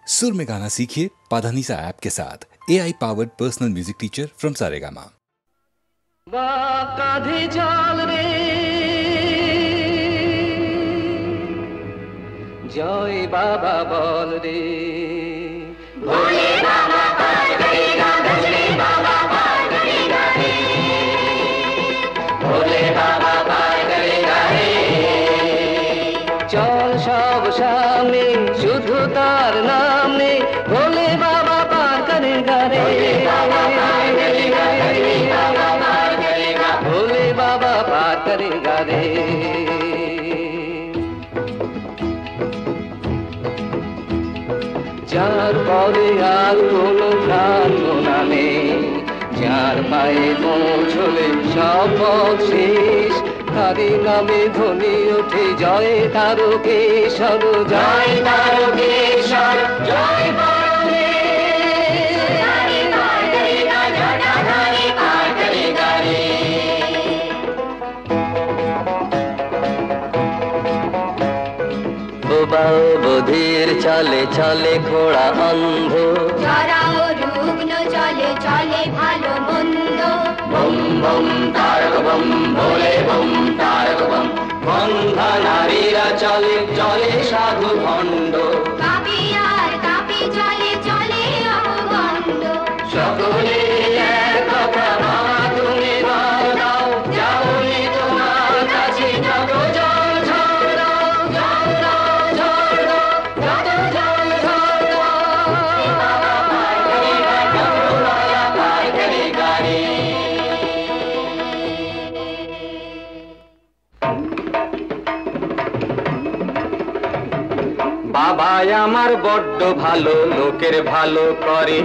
सुर में गाना सीखिए पाधानीसा ऐप के साथ। AI powered personal music teacher from Saregama. कांधे चल रे जय बाबा बोल रे भोले बाबा पार करेगा, भोले बाबा पार करेगा रे, भोले बाबा पार करेगा रे। चल सब सामने शुद्ध तार नाम ने भोले बाबा पार करेगा रे, भोले बाबा पार करेगा रे। যার পরে আর কোনো প্রার্থনা নেই, যার পায়ে পৌঁছলে সব পথ শেষ, তারই নামে ধ্বনি ওঠে জয় তারকেশ্বর, জয় তারকেশ্বর, জয় বধির চলে চলে ঘোড়া অন্ধ, যারা রুগ্ন চলে চলে ভালো মন্দ, বম বম তারক বম ভোলে বম তারক বম। বন্ধা নারীরা চলে চলে সাধু ভণ্ড, কাপি আর কাপি চলে চলে অপগণ্ড। সকলে এক কথা বাবা তুমি বল দাও, যাওনি তোমার কাছে যত জল ঝড় দাও, জল দাও ঝড় দাও, যত জল ঝড় দাও। বাবা পার করেগা, বাবা পার করেগা রে। বাবাই আমার বড্ড ভালো, লোকের ভালো করে,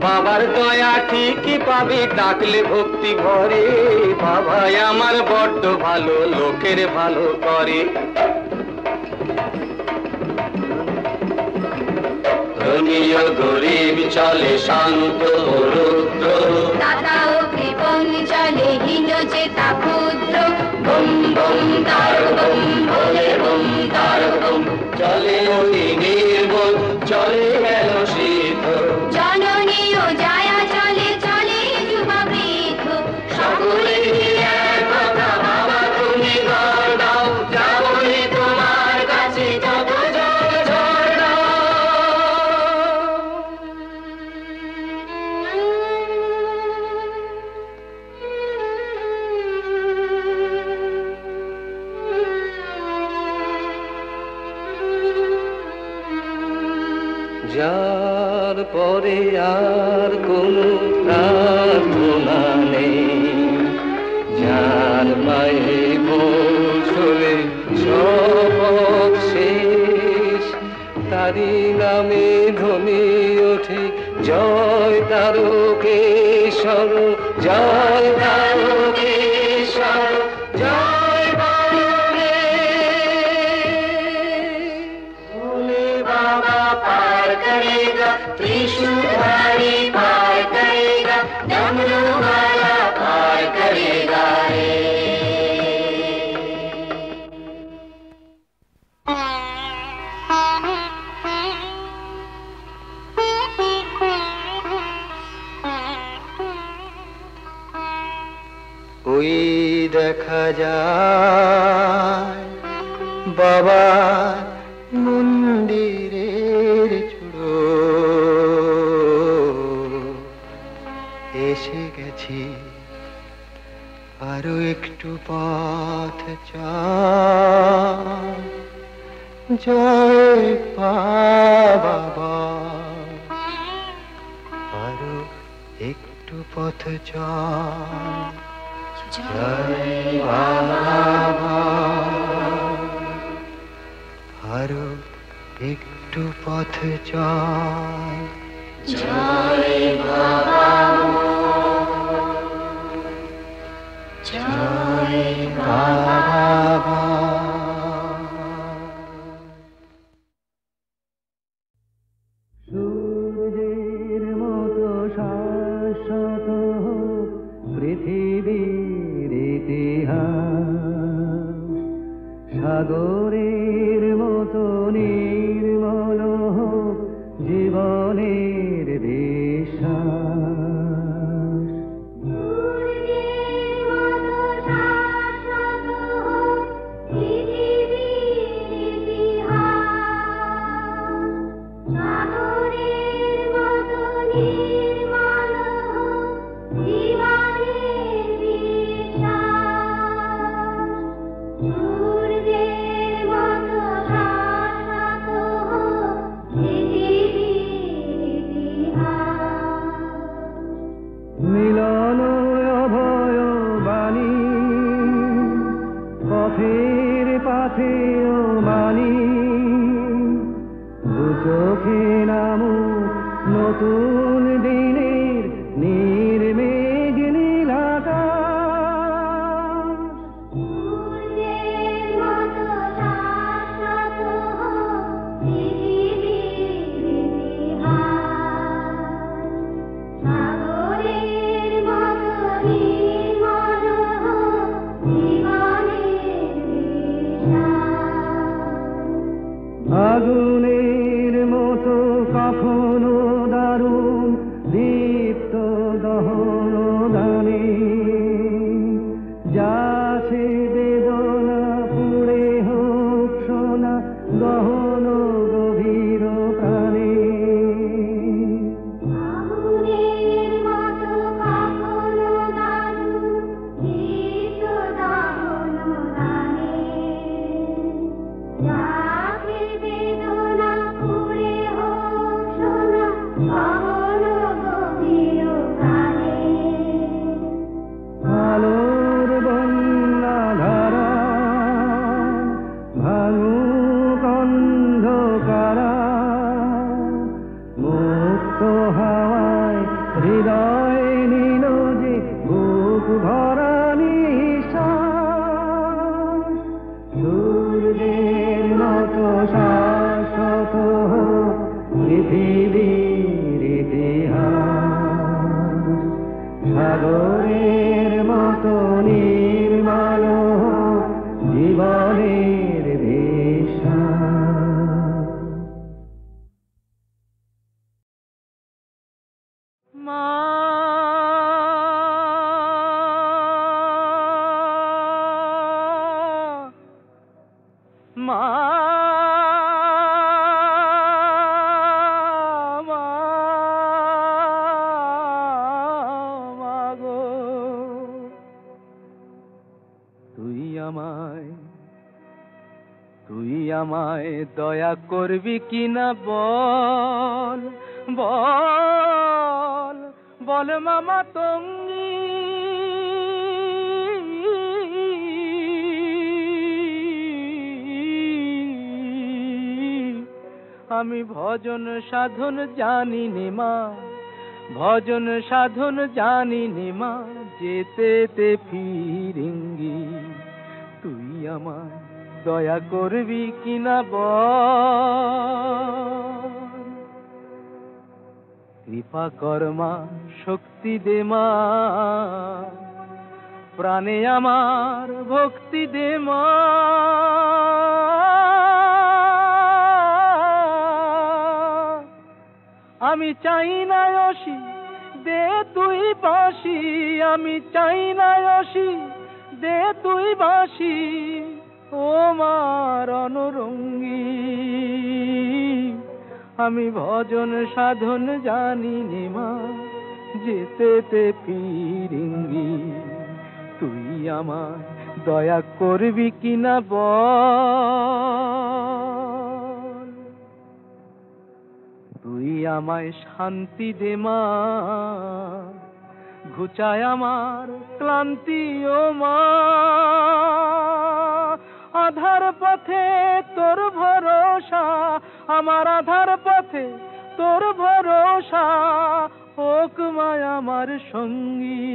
বাবার দয়া ঠিকই পাবি ডাকলে ভক্তি ভরে। বাবাই আমার বড্ড ভালো, লোকের ভালো করে। ধনী ও গরিব চলে শান্ত ও রুদ্র, দাতা ও কৃপণ চলে হীন চেতা ক্ষুদ্র। বম বম তারক বম ভোলে বম তারক বম। চলে অতি নির্বোধ চলে গেল সিদ্ধ, জননী ও জায়া চলে চলে যুবা বৃদ্ধ। সকলে এক কথা বাবা তুমি বল দাও, যাবনি তোমার কাছে যত জল ঝড় দাও। যার পরে আর কোনো প্রার্থনা নেই, যার পায়ে পৌঁছলে সব শেষ, তারই নামে ধ্বনি ওঠে জয় তারকেশ্বর, জয় তারকেশ্বর, জয় বলে ভোলে বাবা पार करेगा, त्रिशूलधारी पार करेगा, डमरू वाला पार करेगा रे। ওই দেখা যায় বাবা মন্দিরের চূড়ো, এসে গেছি আরো একটু পথ চল, জয় বাবা, আরো একটু পথ চল, জয় বাবা, আরো একটু পথ চল, জয় বাবা, জয় বাবা। সূর্যের মতো শাশ্বত পৃথিবীর ইতিহাস, সাগরের মতো নির্মল যে নতুন দিনের নির্মেঘ নীল আকাশ সূর্যের মতো শাশ্বত হোক পৃথিবীর ইতিহাস, সাগরের মতো নির্মল হোক জীবনের বিশ্বাস। আগুনের মতো কখনো দারুণ দীপ্ত দহন দানে যাচ্ছে বেদনা পুড়ে হোক সোনা গহন গভীর প্রাণে। আগুনের মতো কখনো দারুণ দীপ্ত দহন দানে যাচ্ছে বেদনা পুড়ে হোক সোনা গহন গভীর প্রাণে। আলোর বন্যা ধারা ভাঙুক অন্ধকারা মুক্ত হাওয়ায় হৃদয় নিল যে বুক ভরা নিঃশ্বাস। সূর্যের মতো শাশ্বত হোক পৃথিবীর ইতিহাস, সাগরের মতো নির্মল হোক জীবনের বিশ্বাস। মা মা মাগো তুই আমায় দয়া করবি কিনা বল বল বল মামা তঙ্গী আমি ভজন সাধন জানি নে মা, ভজন সাধন জানি নে মা, যেতে ফিরিঙ্গি তুই আমায় দয়া করবি কিনা বল। কৃপা কর মা, শক্তি দে মা, প্রাণে আমার ভক্তি দে মা। আমি চাই না অসি দে তুই বাঁশি, আমি চাই না অসি দে তুই বাঁশি, ও মার অনুরঙ্গী আমি ভজন সাধন জানি নে মা, যেতে ফিরিঙ্গি তুই আমায় দয়া করবি কিনা বল। তুই আমায় শান্তি দে মা, ঘুচায় আমার ক্লান্তি ও মা। আধার পথে তোর ভরসা, আমার আধার পথে তোর ভরসা, হোক মায় আমার সঙ্গী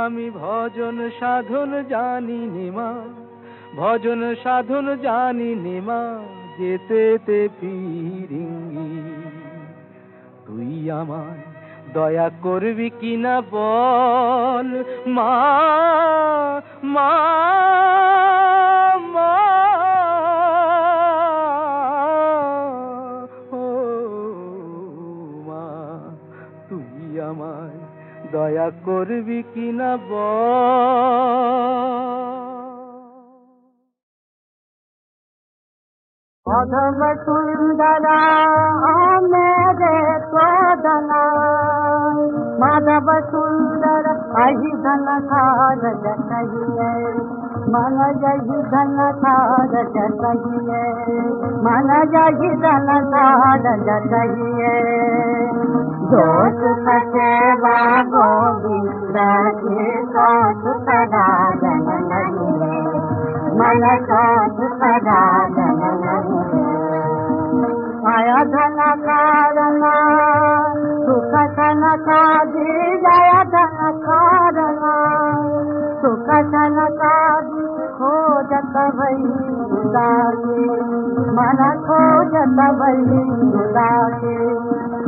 আমি ভজন সাধন জানি নে মা, ভজন সাধন জানি নে মা, যেতে ফিরিঙ্গি তুই আমায় দয়া করবি কিনা বল। মা মা মা ও মা, তুই আমায় দয়া করবি কিনা বল। মাধব সুন্দরা মেরে সদনা, মাধব সুন্দর আহি ধন খার জটাইয়ে, मन जही धन खार जटाइए, मन जही धन खार जटाइए। दोष सचेवा गोविंद के सोच सदा जन लगिए, मन सोच सदा जन लगिए। माया धन कारण सुख धन काजी जय धन कारण सुख धन काजी खोजत भई उदासी मन खोजत भई उदासी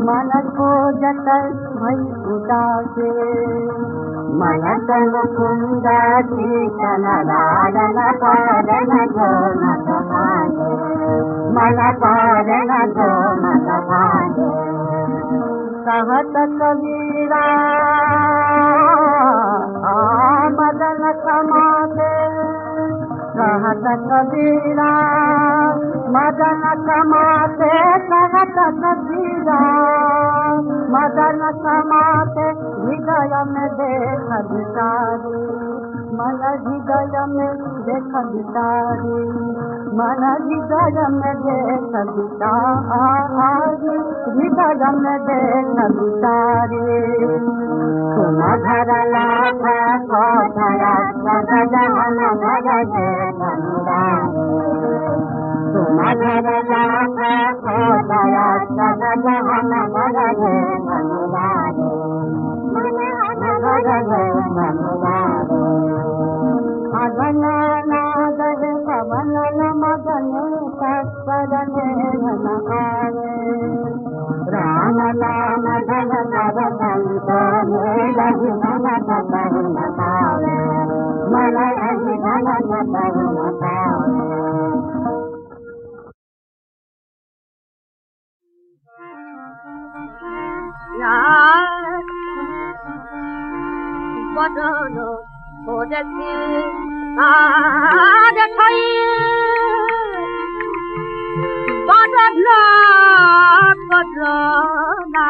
मन खोजत भई उदासी मन तन कुंदासी तन लालन पारन जो मत भागे मन पारन जो मत भागे कहत कबीरा मदन कमाते कहत कबीरा मदन कमाते कहत कबीरा मदन कमाते हृदय में देख बिचारी मन हृदय में देख बिचारी मन हृदय में देख बिचारी हृदय में देख बिचारी तुम घर लाख कोठरा जगन भर दे तुम घर लाख कोठरा जगन भर दे मगन नादर पवन मगन तत्परने धन आवे राम नाम धन नव संत लहि मन तन नतावे मन लहि धन तन नतावे बदन खोजती आज थई बदन बदना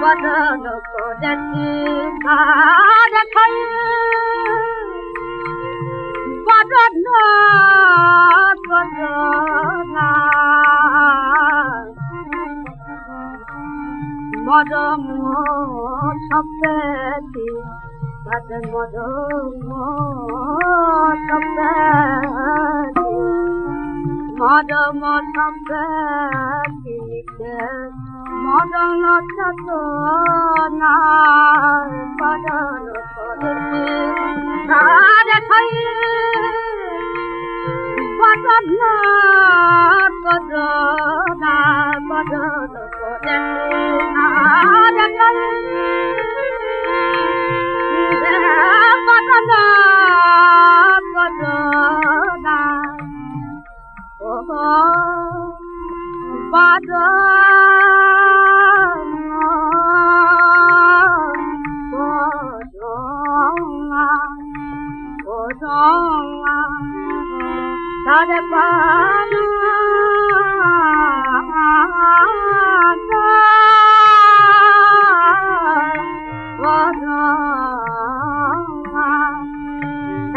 बदन खोजती आज थई बदन बदना मदम सप्ती मदम सप्ती मदन चतना बदन बदन बदना बदन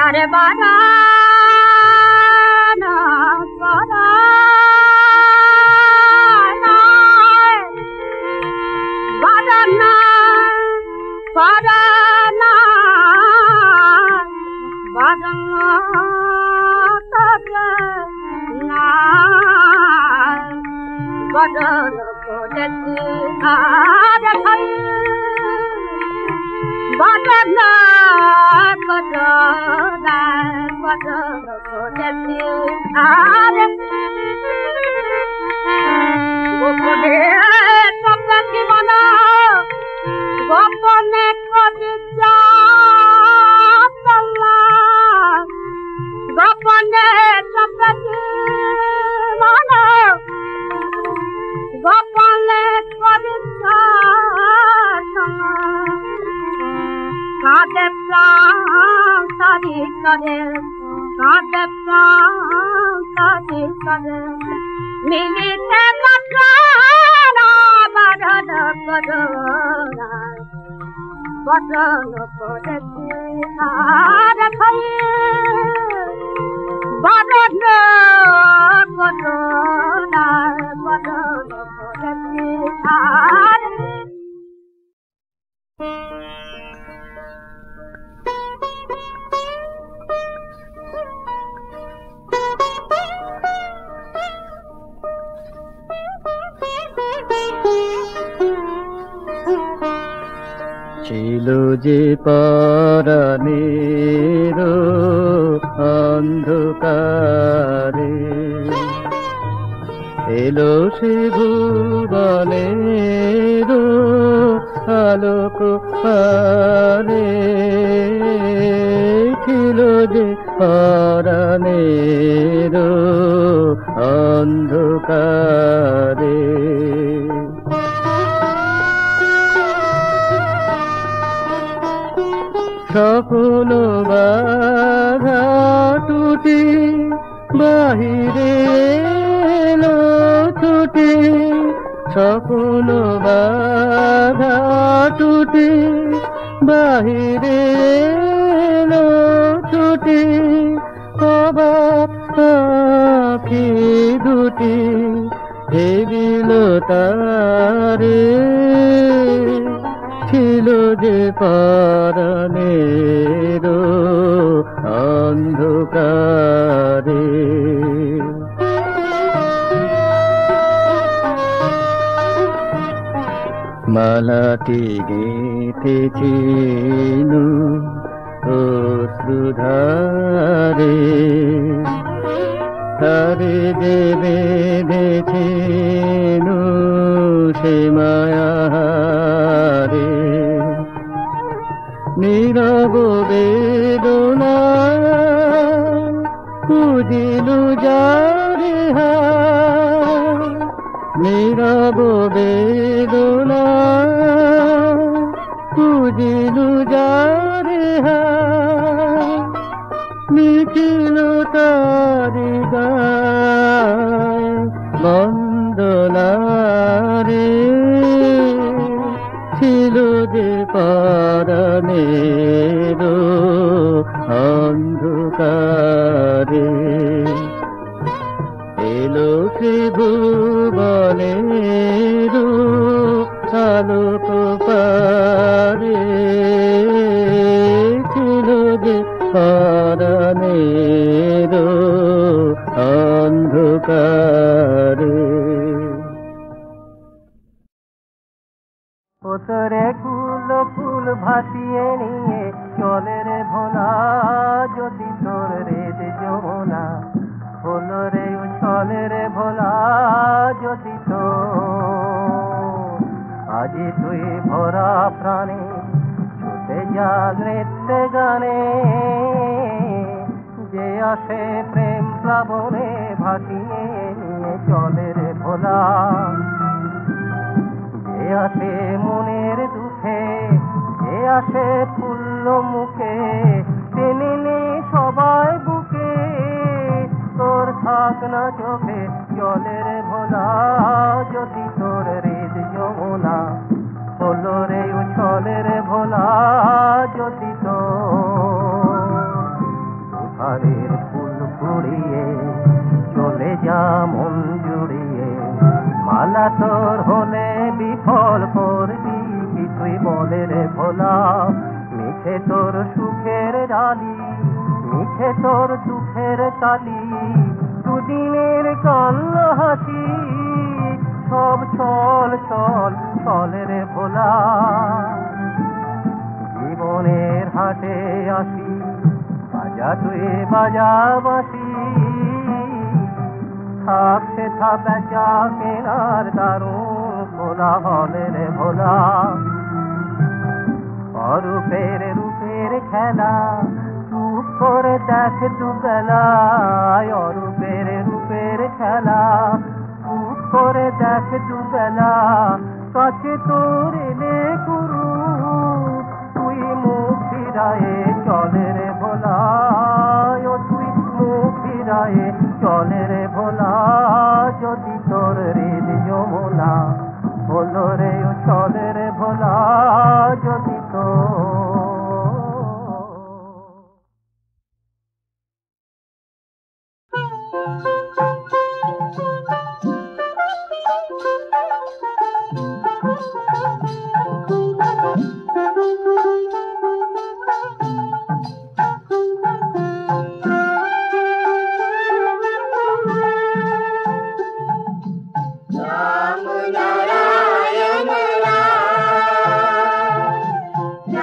Hare Bada এলো যে পরাণের অন্ধকারে, এলো সে ভুবনের আলোক পারে, ছিল যে পরাণের অন্ধকারে। সকল বাধা টুটি বাহিরে এলো ছুটি, সকল বাধা টুটি বাহিরে এলো ছুটি, অবাক আঁখি দুটি হেরিল তারে, ছিল যে পরাণের অন্ধকারে। মালাটি গেঁথেছিল অশ্রুধারে, তারে যে বেঁধেছিল সে মায়ারে, নীরব বেদনা খুঁজিলু যারে হায়, নীরব বেদনা খুঁজিলু যারে হায়, লিখিল তারি গায় বন্দনারে, ছিল যে পরাণের অন্ধকারে। এলো সে ভুবনের আলোক পারে, ছিল যে পরাণের অন্ধকারে। ওতরে কুল ফুল ভাসিয়ে নিয়ে চলে রে ভোলা, যদি তোর রেদ যমুনা হলো রে চলে রে ভোলা, যদি তো আজি তুই ভরা প্রাণে ছুটে যা নৃত্যে গানে, যে আসে প্রেম প্লাবনে ভাসিয়ে নিয়ে চলে রে ভোলা, যে আসে মনের দুঃখে, যে আসে ফুল্ল মুখে, টেনে নে সবাই বুকে, তোর থাক না চোখে চলে রে ভোলা, যদি তোর হৃদ যমুনা হলো রে চলে রে ভোলা, যদি তো দুধারের ফুল কুড়িয়ে চলে যা মন জুড়িয়ে, মালা তোর হলে বিফল করবি তুই বলে রে ভোলা, মিছে তোর সুখের ডালি, মিছে তোর দুঃখের তালি, দুদিনের কান্না হাসি, সব ছল ছল চলে রে ভোলা, জীবনের হাটে আসি বাজা তুই বাজা বাসি, থাক সে থা বেচা কেনার দারুণ খোলা হলে রে ভোলা, অরূপের রূপের খেলা চুপ করে দেখ দুবেলা, অরূপের রূপের খেলা চুপ করে দেখ দুবেলা, কাছে তোর এলে গুরু তুই মুখ ফিরায়ে চলে রে ভোলা, ও তুই মুখ ফিরায়ে চলে রে ভোলা, যদি তোর হৃদ যমুনা হলো রে চলে রে ভোলা, যদি তো राम नारायण राम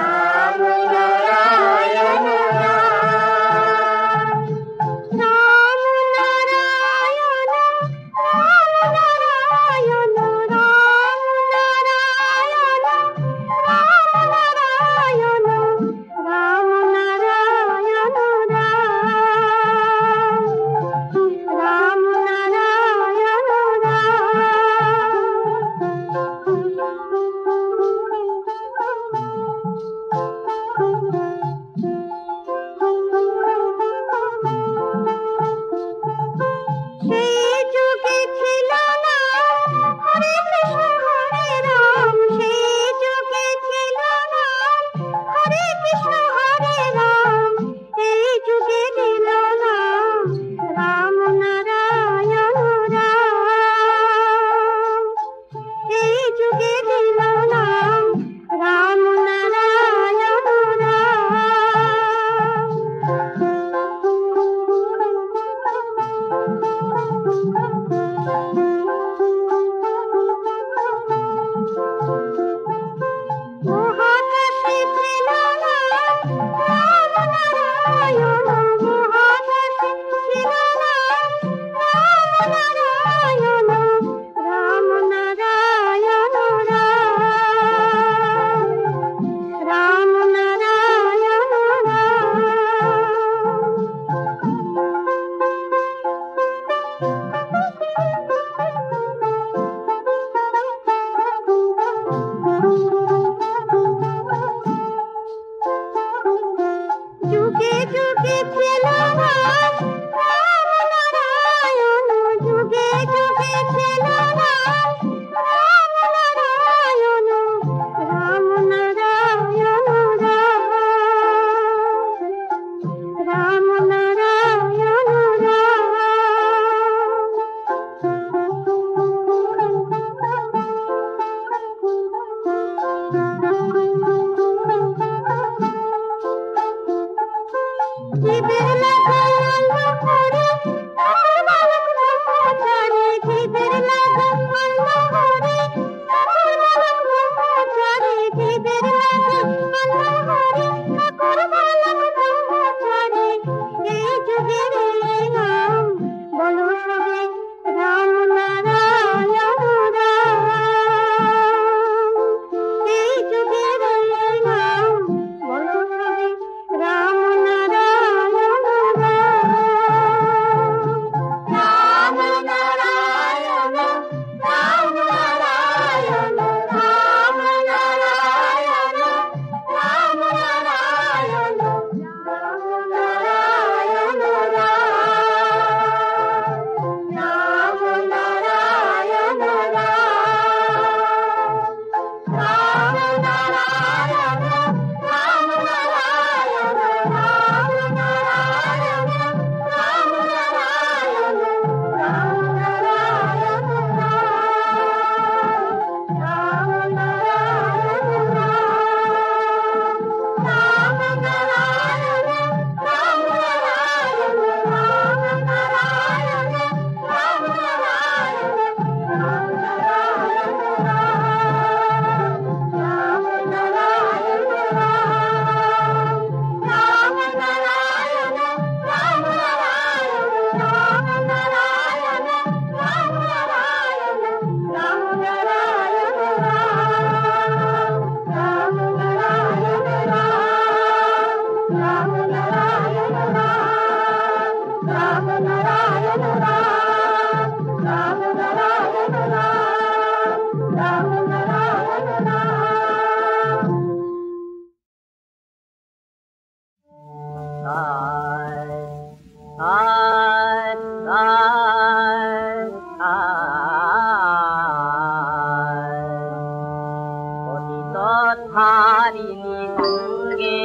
ধারিণী গঙ্গে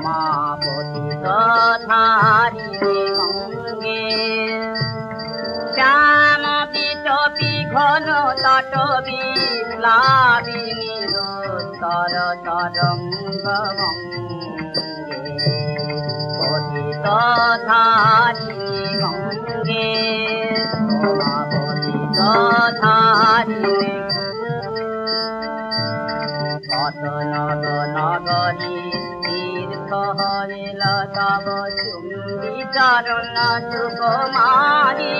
মা পতিত ধারিণী গঙ্গে শ্যাম বিটপি ঘন তটবি প্লাবিনী রোত্তর তরঙ্গ পতিত ধারিণী গঙ্গে মা পতিত ধারিণী কত নগ নগরী তীর্থ হরিল তব চুম্বি চরণ সুকুমারী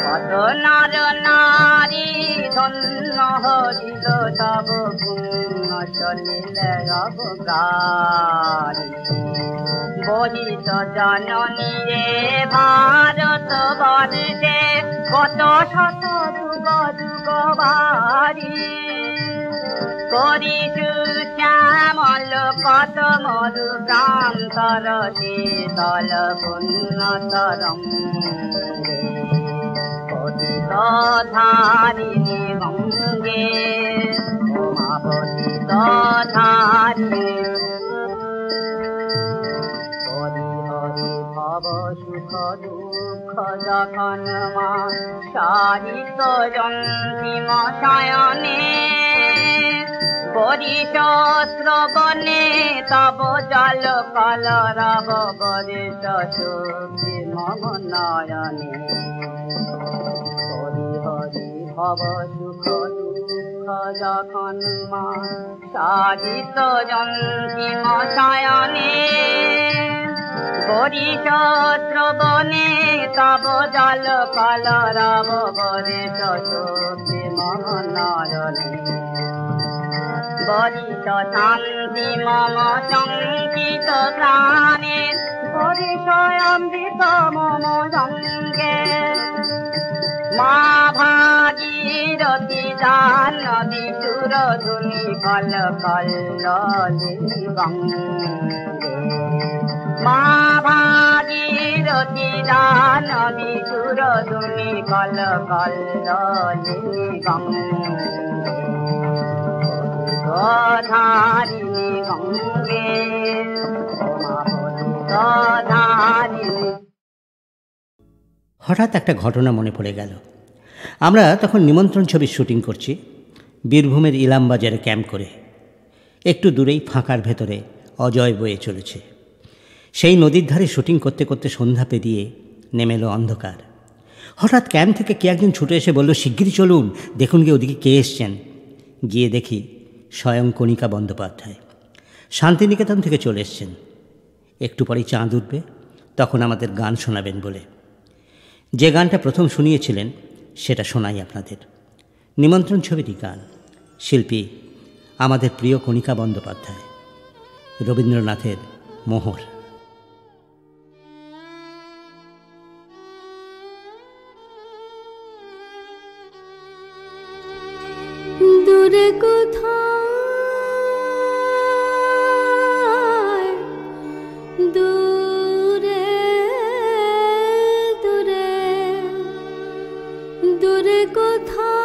কত নর নারী ধন্য হরিল তব পুণ্য চলিলে অবগারী বহিত জননী রে ভারত বর্ষে কত শত যুগ যুগ বাড়ি করিছু শ্যামল কত মরু প্রান্তর শীতল পুণ্য তরঙ্গে পতিত ধারিণী গঙ্গে মা পতিত ধারিণী হরি হরি ভব সুখ দুঃখ যখন মা সারিত জন্তিম শয়নে বরিশস্রবনে তব জল কলরব বরিশ চোখে মম নয়নে হরি হরি ভব সুখ দুঃখ যখন মা সাধিত জন্তিম শয়নে বরিশস্রবনে তব জল কলরব বরিশ চোখে মম নয়নে বরিশ শান্তি মম শঙ্কিত প্রাণে বরিশ অমৃত মম সঙ্গে মা ভাগীরথী জাহ্নবী সুরধুনি কল কল্লোলিনী গঙ্গে মা ভাগীরথী জাহ্নবী সুরধুনি কল কল্লোলিনী গঙ্গে ধারিণী গঙ্গে মা পতিত ধারিণী। হঠাৎ একটা ঘটনা মনে পড়ে গেল। আমরা তখন নিমন্ত্রণ ছবির শুটিং করছি বীরভূমের ইলামবাজারে ক্যাম্প করে। একটু দূরেই ফাঁকার ভেতরে অজয় বয়ে চলেছে। সেই নদীর ধারে শুটিং করতে করতে সন্ধ্যা পেরিয়ে নেমে এলো অন্ধকার। হঠাৎ ক্যাম্প থেকে কে একজন ছুটে এসে বলল, শিগগিরই চলুন, দেখুন গিয়ে ওদিকে কে এসছেন। গিয়ে দেখি স্বয়ং কণিকা বন্দ্যোপাধ্যায় শান্তিনিকেতন থেকে চলে এসছেন। একটু পরেই চাঁদ উঠবে, তখন আমাদের গান শোনাবেন বলে। যে গানটা প্রথম শুনিয়েছিলেন সেটা শোনাই আপনাদের। নিমন্ত্রণ ছবিরই গান, শিল্পী আমাদের প্রিয় কণিকা বন্দ্যোপাধ্যায়, রবীন্দ্রনাথের মোহর। দূরে কোথায়, দূরে দূরে দূরে কোথায়